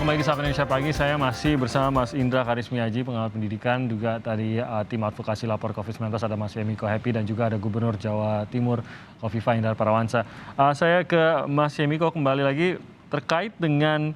Kembali di Sapa Indonesia Pagi, saya masih bersama Mas Indra Karismiaji, pengamat pendidikan, juga tadi tim advokasi lapor COVID-19 ada Mas Yemiko Happy dan juga ada Gubernur Jawa Timur Khofifah Indar Parawansa. Saya ke Mas Yemiko kembali lagi terkait dengan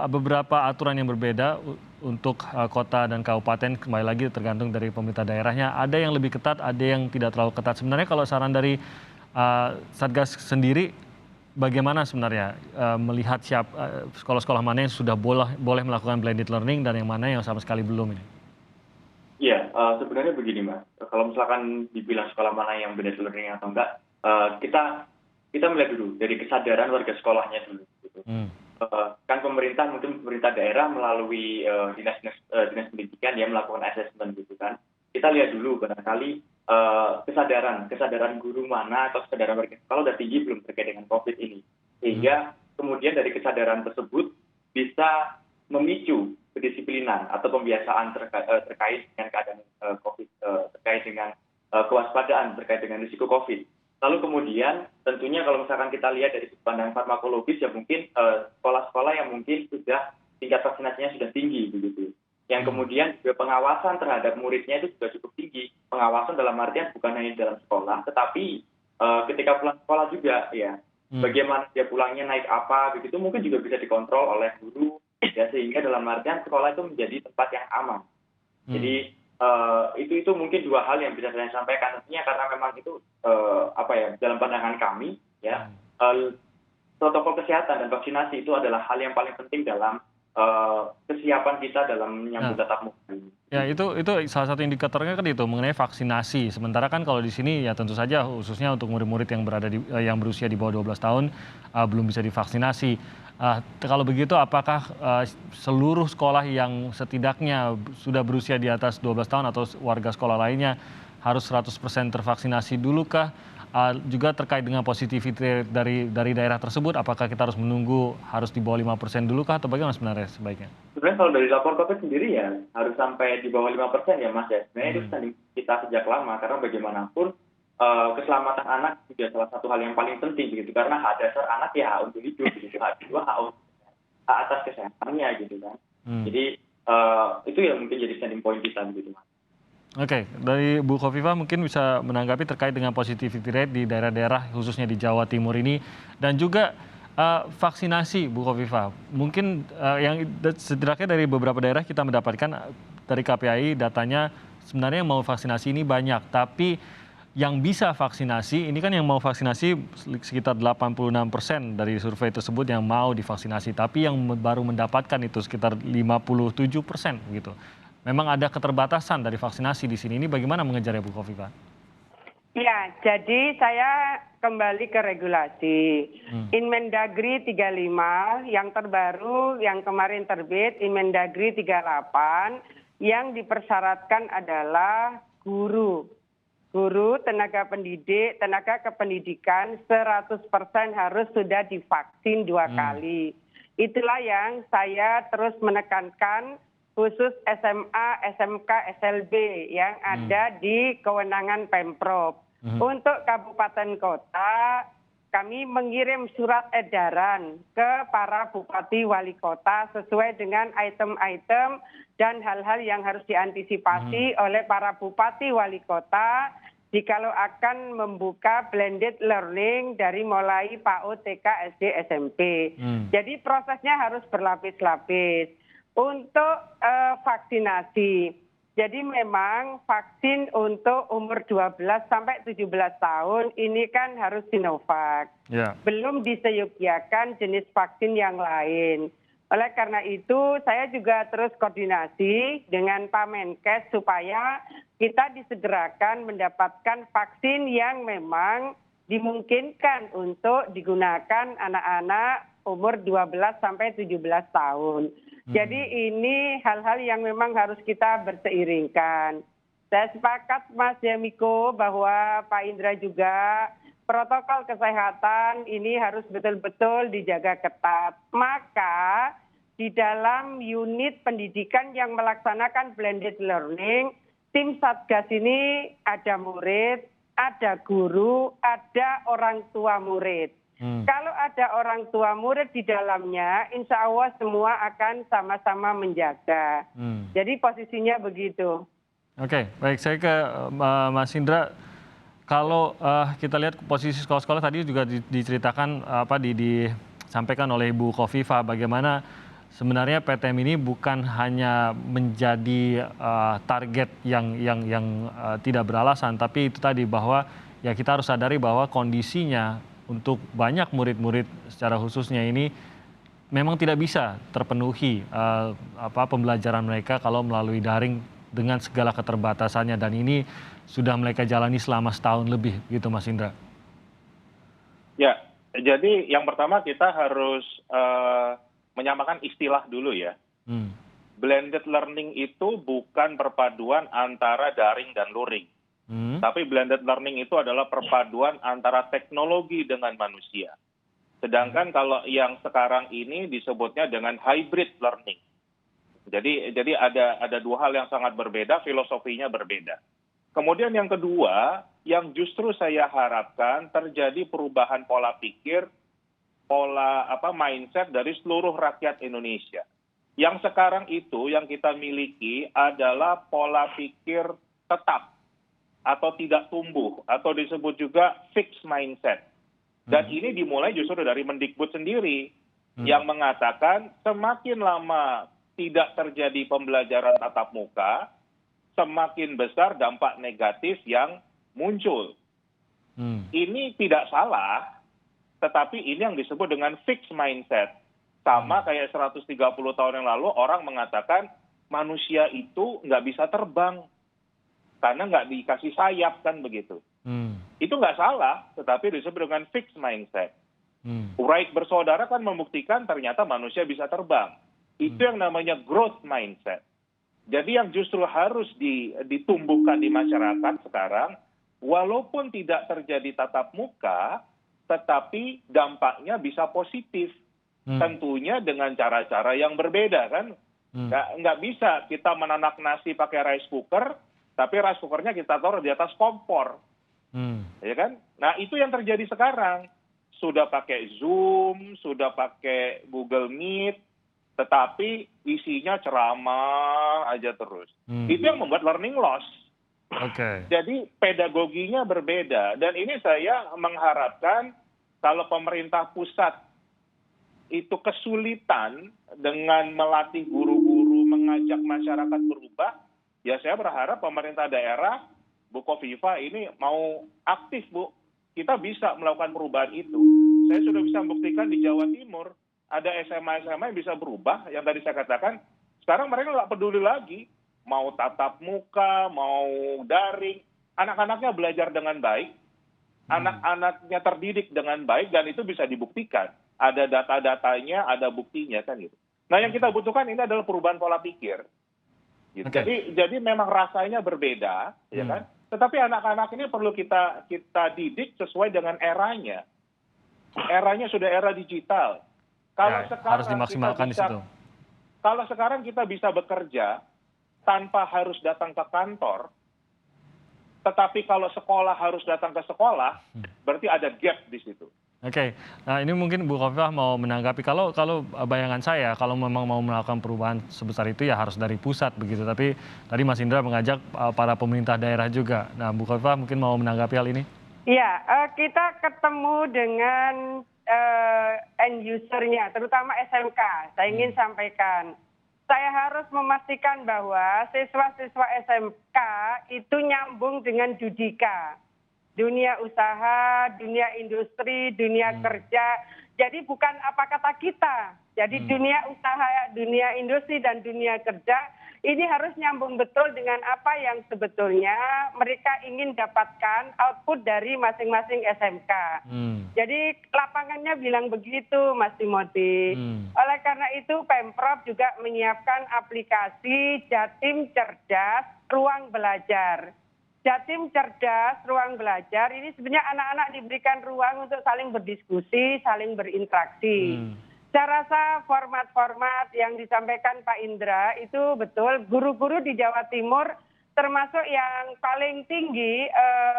beberapa aturan yang berbeda untuk kota dan kabupaten, kembali lagi tergantung dari pemerintah daerahnya. Ada yang lebih ketat, ada yang tidak terlalu ketat. Sebenarnya kalau saran dari Satgas sendiri, bagaimana sebenarnya melihat sekolah-sekolah mana yang sudah boleh melakukan blended learning dan yang mana yang sama sekali belum ini? Iya, sebenarnya begini Mas, kalau misalkan dibilang sekolah mana yang blended learning atau enggak, kita melihat dulu dari kesadaran warga sekolahnya dulu. Gitu. Kan mungkin pemerintah daerah melalui dinas pendidikan ya melakukan assessment gitu kan. Kita lihat dulu barangkali kesadaran guru mana atau kesadaran warga sekolah udah tinggi belum terkait dengan COVID ini. Sehingga kemudian dari kesadaran tersebut bisa memicu kedisiplinan atau pembiasaan terkait dengan keadaan COVID, terkait dengan kewaspadaan terkait dengan risiko COVID. Lalu kemudian tentunya kalau misalkan kita lihat dari sudut pandang farmakologis ya mungkin sekolah-sekolah yang mungkin sudah tingkat vaksinasinya sudah tinggi begitu. Yang kemudian juga pengawasan terhadap muridnya itu juga cukup tinggi. Pengawasan dalam artian bukan hanya di dalam sekolah, tetapi ketika pulang sekolah juga ya. Bagaimana dia pulangnya naik apa begitu mungkin juga bisa dikontrol oleh guru ya sehingga dalam artian sekolah itu menjadi tempat yang aman. Jadi itu mungkin dua hal yang bisa saya sampaikan tentunya karena memang itu dalam pandangan kami ya protokol kesehatan dan vaksinasi itu adalah hal yang paling penting dalam kesiapan kita dalam menyambut tatap muka. Ya itu salah satu indikatornya kan itu mengenai vaksinasi. Sementara kan kalau di sini ya tentu saja khususnya untuk murid-murid yang berusia di bawah 12 tahun belum bisa divaksinasi. Kalau begitu apakah seluruh sekolah yang setidaknya sudah berusia di atas 12 tahun atau warga sekolah lainnya harus 100% tervaksinasi dulu kah? Juga terkait dengan positivity dari daerah tersebut, apakah kita harus menunggu harus di bawah 5% dulu kah atau bagaimana sebenarnya sebaiknya? Sebenarnya kalau dari lapor COVID sendiri ya harus sampai di bawah 5% ya Mas ya. Sebenarnya itu standing kita sejak lama karena bagaimanapun keselamatan anak juga salah satu hal yang paling penting gitu karena hak dasar anak ya hak untuk hidup gitu, hak kedua hak atas kesehatannya gitu kan. Jadi itu yang mungkin jadi standing point kita gitu Mas. Oke, dari Bu Khofifah mungkin bisa menanggapi terkait dengan positivity rate di daerah-daerah khususnya di Jawa Timur ini dan juga vaksinasi Bu Khofifah. Mungkin yang setidaknya dari beberapa daerah kita mendapatkan dari KPAI datanya sebenarnya yang mau vaksinasi ini banyak, tapi yang bisa vaksinasi ini kan yang mau vaksinasi sekitar 86% dari survei tersebut yang mau divaksinasi, tapi yang baru mendapatkan itu sekitar 57% gitu. Memang ada keterbatasan dari vaksinasi di sini. Ini bagaimana mengejarnya Bu Khofifah? Ya, jadi saya kembali ke regulasi. Inmendagri 35 yang terbaru yang kemarin terbit, Inmendagri 38 yang dipersyaratkan adalah guru, tenaga pendidik, tenaga kependidikan 100% harus sudah divaksin 2 kali. Itulah yang saya terus menekankan khusus SMA, SMK, SLB yang ada di kewenangan Pemprov. Untuk kabupaten kota, kami mengirim surat edaran ke para bupati wali kota sesuai dengan item-item dan hal-hal yang harus diantisipasi oleh para bupati wali kota jikalau akan membuka blended learning dari mulai PAUD, TK, SD, SMP. Jadi prosesnya harus berlapis-lapis. Untuk vaksinasi, jadi memang vaksin untuk umur 12 sampai 17 tahun ini kan harus Sinovac. Belum diseyogyakan jenis vaksin yang lain. Oleh karena itu saya juga terus koordinasi dengan Pak Menkes supaya kita disegerakan mendapatkan vaksin yang memang dimungkinkan untuk digunakan anak-anak umur 12 sampai 17 tahun. Jadi ini hal-hal yang memang harus kita berseiringkan. Saya sepakat Mas Yemiko bahwa Pak Indra juga protokol kesehatan ini harus betul-betul dijaga ketat. Maka di dalam unit pendidikan yang melaksanakan blended learning, tim Satgas ini ada murid, ada guru, ada orang tua murid. Kalau ada orang tua murid di dalamnya, insya Allah semua akan sama-sama menjaga. Jadi posisinya begitu. Oke, baik. Saya ke Mas Indra. Kalau kita lihat posisi sekolah-sekolah tadi juga diceritakan disampaikan oleh Ibu Khofifah bagaimana sebenarnya PTM ini bukan hanya menjadi target yang tidak beralasan, tapi itu tadi bahwa ya kita harus sadari bahwa kondisinya untuk banyak murid-murid secara khususnya ini memang tidak bisa terpenuhi pembelajaran mereka kalau melalui daring dengan segala keterbatasannya, dan ini sudah mereka jalani selama setahun lebih gitu Mas Indra. Ya, jadi yang pertama kita harus menyamakan istilah dulu ya. Blended learning itu bukan perpaduan antara daring dan luring. Tapi blended learning itu adalah perpaduan antara teknologi dengan manusia. Sedangkan kalau yang sekarang ini disebutnya dengan hybrid learning. Jadi ada dua hal yang sangat berbeda, filosofinya berbeda. Kemudian yang kedua, yang justru saya harapkan terjadi perubahan pola pikir, pola mindset dari seluruh rakyat Indonesia. Yang sekarang itu yang kita miliki adalah pola pikir tetap atau tidak tumbuh, atau disebut juga fixed mindset. Dan ini dimulai justru dari Mendikbud sendiri, yang mengatakan semakin lama tidak terjadi pembelajaran tatap muka, semakin besar dampak negatif yang muncul. Ini tidak salah, tetapi ini yang disebut dengan fixed mindset. Sama kayak 130 tahun yang lalu orang mengatakan manusia itu nggak bisa terbang karena nggak dikasih sayap, kan begitu. Itu nggak salah, tetapi disebut dengan fixed mindset. Wright bersaudara kan membuktikan ternyata manusia bisa terbang. Itu yang namanya growth mindset. Jadi yang justru harus ditumbuhkan di masyarakat sekarang, walaupun tidak terjadi tatap muka, tetapi dampaknya bisa positif. Tentunya dengan cara-cara yang berbeda, kan. Nggak bisa kita menanak nasi pakai rice cooker, tapi rice cookernya kita taruh di atas kompor. Ya kan? Nah, itu yang terjadi sekarang. Sudah pakai Zoom, sudah pakai Google Meet, tetapi isinya ceramah aja terus. Itu yang membuat learning loss. Jadi pedagoginya berbeda. Dan ini saya mengharapkan kalau pemerintah pusat itu kesulitan dengan melatih guru-guru, mengajak masyarakat berubah, ya saya berharap pemerintah daerah, Bu Khofifah ini mau aktif, Bu. Kita bisa melakukan perubahan itu. Saya sudah bisa membuktikan di Jawa Timur, ada SMA-SMA yang bisa berubah, yang tadi saya katakan, sekarang mereka nggak peduli lagi, mau tatap muka, mau daring, anak-anaknya belajar dengan baik, anak-anaknya terdidik dengan baik, dan itu bisa dibuktikan. Ada data-datanya, ada buktinya, kan gitu. Nah, yang kita butuhkan ini adalah perubahan pola pikir. Gitu. Jadi memang rasanya berbeda, ya kan? Tetapi anak-anak ini perlu kita didik sesuai dengan eranya. Eranya sudah era digital. Kalau sekarang harus dimaksimalkan di situ. Kalau sekarang kita bisa bekerja tanpa harus datang ke kantor, tetapi kalau sekolah harus datang ke sekolah, berarti ada gap di situ. Oke, nah ini mungkin Bu Khofifah mau menanggapi, kalau bayangan saya kalau memang mau melakukan perubahan sebesar itu ya harus dari pusat begitu, tapi tadi Mas Indra mengajak para pemerintah daerah juga. Nah, Bu Khofifah mungkin mau menanggapi hal ini? Iya, kita ketemu dengan end usernya, terutama SMK. Saya ingin sampaikan, saya harus memastikan bahwa siswa-siswa SMK itu nyambung dengan Judika. Dunia usaha, dunia industri, dunia kerja. Jadi bukan apa kata kita. Jadi dunia usaha, dunia industri, dan dunia kerja ini harus nyambung betul dengan apa yang sebetulnya mereka ingin dapatkan output dari masing-masing SMK. Jadi lapangannya bilang begitu, Mas Timothy. Oleh karena itu Pemprov juga menyiapkan aplikasi Jatim Cerdas Ruang Belajar. Jatim Cerdas Ruang Belajar ini sebenarnya anak-anak diberikan ruang untuk saling berdiskusi, saling berinteraksi. Saya rasa format-format yang disampaikan Pak Indra itu betul. Guru-guru di Jawa Timur termasuk yang paling tinggi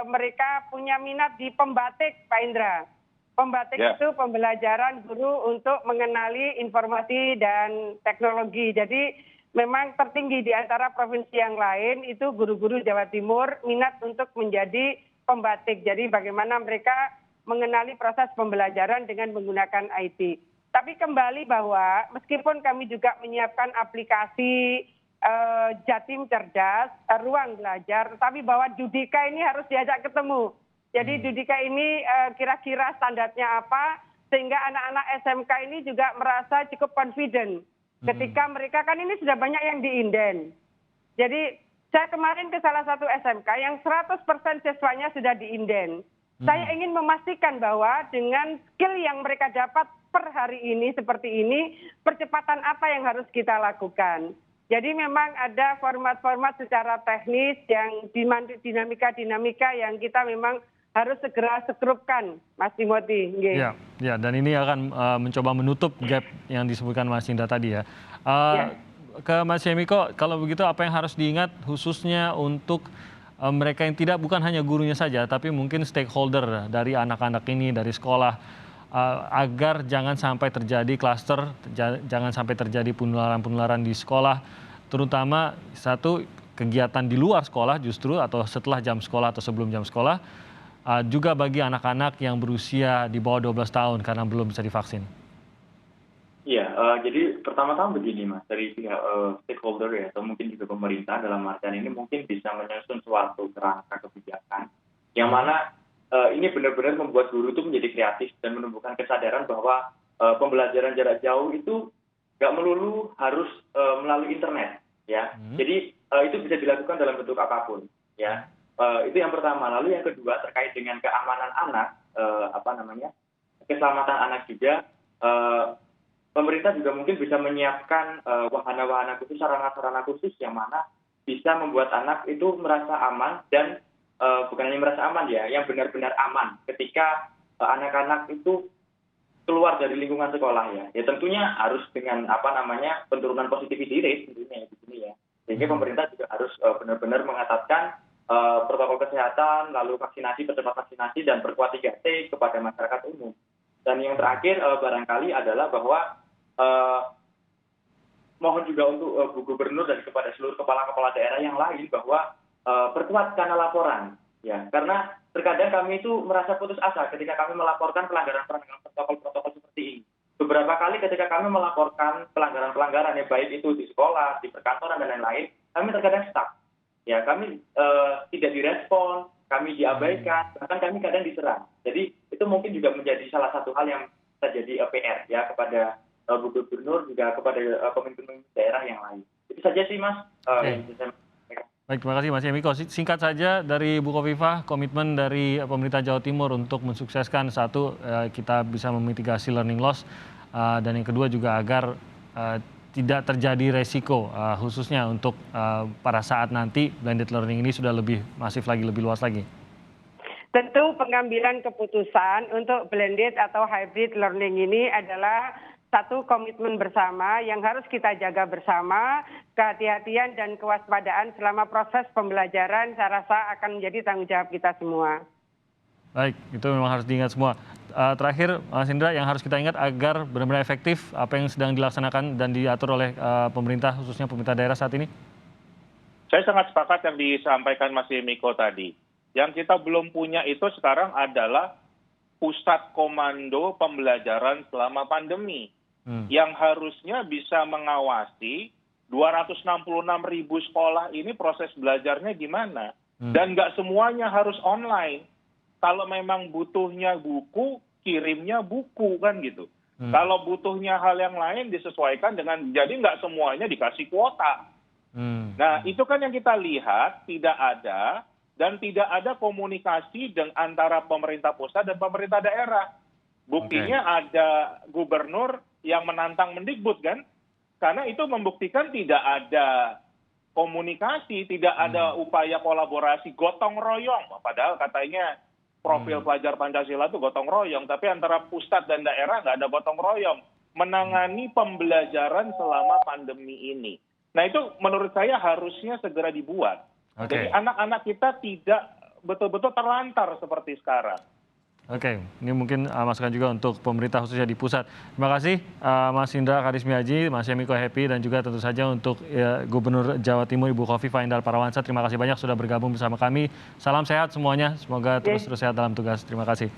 mereka punya minat di pembatik, Pak Indra. Pembatik itu pembelajaran guru untuk mengenali informasi dan teknologi. Jadi memang tertinggi di antara provinsi yang lain itu guru-guru Jawa Timur minat untuk menjadi pembatik. Jadi bagaimana mereka mengenali proses pembelajaran dengan menggunakan IT. Tapi kembali bahwa meskipun kami juga menyiapkan aplikasi Jatim Cerdas, ruang belajar, tetapi bahwa Dudika ini harus diajak ketemu. Jadi Dudika ini kira-kira standarnya apa, sehingga anak-anak SMK ini juga merasa cukup confident. Ketika mereka kan ini sudah banyak yang diinden. Jadi saya kemarin ke salah satu SMK yang 100% siswanya sudah diinden. Saya ingin memastikan bahwa dengan skill yang mereka dapat per hari ini seperti ini, percepatan apa yang harus kita lakukan. Jadi memang ada format-format secara teknis yang dinamika-dinamika yang kita memang harus segera sekrupkan, Mas Timothy. Ya, dan ini akan mencoba menutup gap yang disebutkan Mas Indra tadi ya. Ke Mas Yemiko, kalau begitu apa yang harus diingat khususnya untuk mereka yang bukan hanya gurunya saja, tapi mungkin stakeholder dari anak-anak ini, dari sekolah, agar jangan sampai terjadi klaster, jangan sampai terjadi penularan-penularan di sekolah, terutama satu kegiatan di luar sekolah justru atau setelah jam sekolah atau sebelum jam sekolah, juga bagi anak-anak yang berusia di bawah 12 tahun karena belum bisa divaksin. Iya, jadi pertama-tama begini Mas, dari pihak stakeholder ya, atau mungkin juga pemerintah dalam artian ini mungkin bisa menyusun suatu kerangka kebijakan yang mana ini benar-benar membuat guru itu menjadi kreatif dan menumbuhkan kesadaran bahwa pembelajaran jarak jauh itu nggak melulu harus melalui internet, ya. Jadi itu bisa dilakukan dalam bentuk apapun, ya. Itu yang pertama. Lalu yang kedua terkait dengan keamanan anak, keselamatan anak juga. Pemerintah juga mungkin bisa menyiapkan wahana-wahana khusus, sarana-sarana khusus yang mana bisa membuat anak itu merasa aman dan bukan hanya merasa aman ya, yang benar-benar aman ketika anak-anak itu keluar dari lingkungan sekolah ya. Ya tentunya harus dengan penurunan positivity rate tentunya di sini ya. Sehingga pemerintah juga harus benar-benar mengetatkan protokol kesehatan, lalu vaksinasi, percepat vaksinasi dan perkuat 3T kepada masyarakat umum. Dan yang terakhir barangkali adalah bahwa mohon juga untuk Bu Gubernur dan kepada seluruh kepala-kepala daerah yang lain bahwa perkuat kanal laporan, ya, karena terkadang kami itu merasa putus asa ketika kami melaporkan pelanggaran-pelanggaran protokol seperti ini. Beberapa kali ketika kami melaporkan pelanggaran-pelanggaran, ya baik itu di sekolah, di perkantoran dan lain-lain, kami terkadang stuck, ya, kami tidak direspon, kami diabaikan, bahkan kami kadang diserang. Jadi itu mungkin juga menjadi salah satu hal yang bisa jadi PR ya kepada Bu Gubernur juga kepada pemimpin daerah yang lain. Itu saja sih Mas. Baik, terima kasih Mas Yemiko. Singkat saja dari Bu Khofifah, komitmen dari pemerintah Jawa Timur untuk mensukseskan satu, kita bisa memitigasi learning loss, dan yang kedua juga agar tidak terjadi resiko khususnya untuk pada saat nanti blended learning ini sudah lebih masif lagi, lebih luas lagi. Tentu pengambilan keputusan untuk blended atau hybrid learning ini adalah satu komitmen bersama yang harus kita jaga bersama, kehati-hatian dan kewaspadaan selama proses pembelajaran saya rasa akan menjadi tanggung jawab kita semua. Baik, itu memang harus diingat semua. Terakhir, Mas Indra, yang harus kita ingat agar benar-benar efektif apa yang sedang dilaksanakan dan diatur oleh pemerintah, khususnya pemerintah daerah saat ini? Saya sangat sepakat yang disampaikan Mas Yemiko tadi. Yang kita belum punya itu sekarang adalah pusat komando pembelajaran selama pandemi. Yang harusnya bisa mengawasi 266.000 sekolah ini proses belajarnya gimana. Dan nggak semuanya harus online. Kalau memang butuhnya buku, kirimnya buku kan gitu. Kalau butuhnya hal yang lain disesuaikan dengan, jadi nggak semuanya dikasih kuota. Nah itu kan yang kita lihat tidak ada, dan tidak ada komunikasi antara pemerintah pusat dan pemerintah daerah. Buktinya ada gubernur yang menantang Mendikbud kan, karena itu membuktikan tidak ada komunikasi, tidak ada upaya kolaborasi gotong royong. Padahal katanya profil pelajar Pancasila itu gotong royong, tapi antara pusat dan daerah nggak ada gotong royong menangani pembelajaran selama pandemi ini. Nah itu menurut saya harusnya segera dibuat. Jadi anak-anak kita tidak betul-betul terlantar seperti sekarang. Oke, ini mungkin masukan juga untuk pemerintah khususnya di pusat. Terima kasih Mas Indra Karismiaji, Mas Yemiko Happy, dan juga tentu saja untuk Gubernur Jawa Timur Ibu Khofifah Indar Parawansa. Terima kasih banyak sudah bergabung bersama kami. Salam sehat semuanya, semoga terus sehat dalam tugas. Terima kasih.